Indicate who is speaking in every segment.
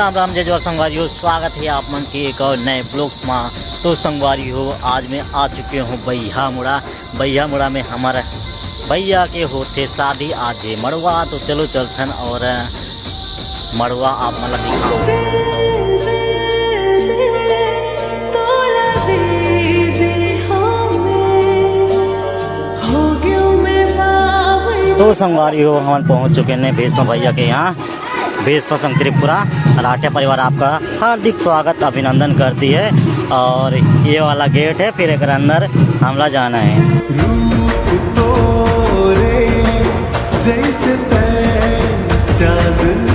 Speaker 1: राम राम जय जोर संगवारी हो। स्वागत है आप मन के एक और नए ब्लॉग्स में। तो संगवारी हो, आज मैं आ चुके हूँ भैया मुड़ा में हमारा भैया के होते शादी आज है मड़वा। तो चलो चलथन और मड़वा आप मतलब दिखाओ। तो संगवारी हो, हम पहुंच चुके हैं भेषपा भैया के यहाँ। भेषपा संघ त्रिपुरा राठिया परिवार आपका हार्दिक स्वागत अभिनंदन करती है। और ये वाला गेट है, फिर एक अंदर हमला जाना है। रूप तोरे जैसे चांदनी।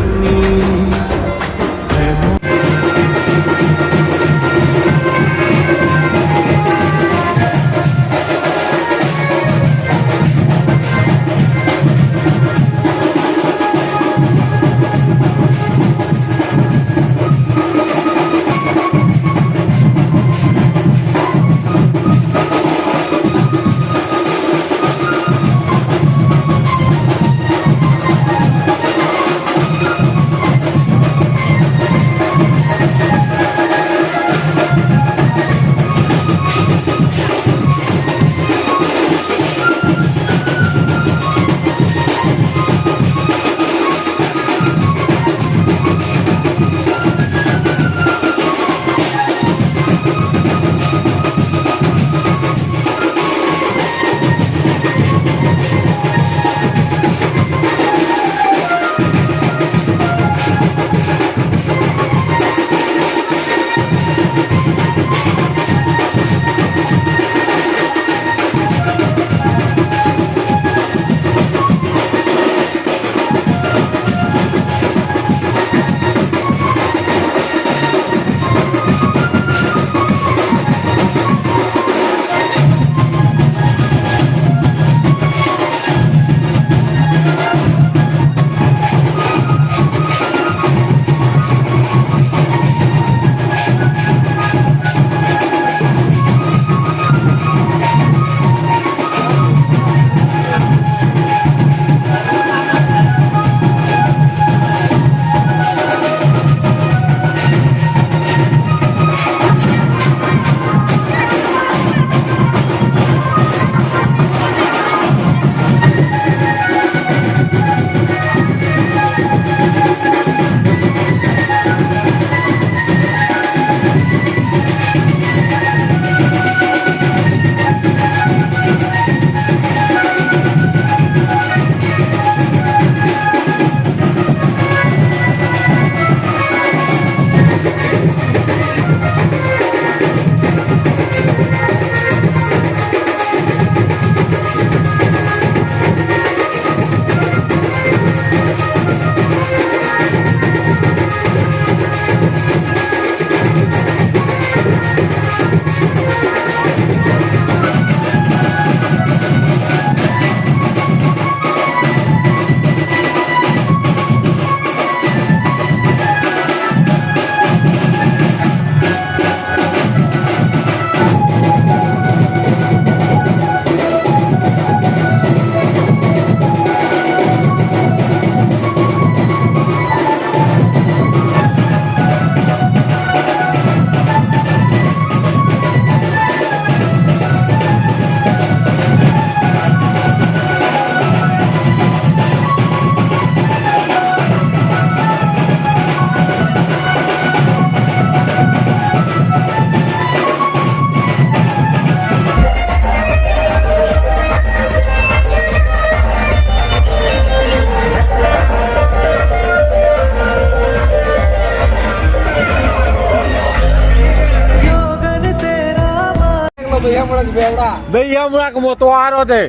Speaker 2: भैया मुड़ा के मोतो आ रहे थे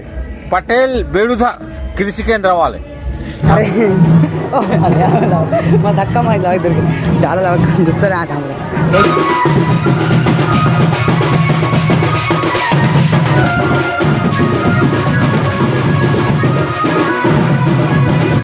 Speaker 2: पटेल बेड़ू था कृषि केंद्र वाले।
Speaker 3: अरे मैं धक्का मार लगा इधर डाला लगा गुस्सा आ था।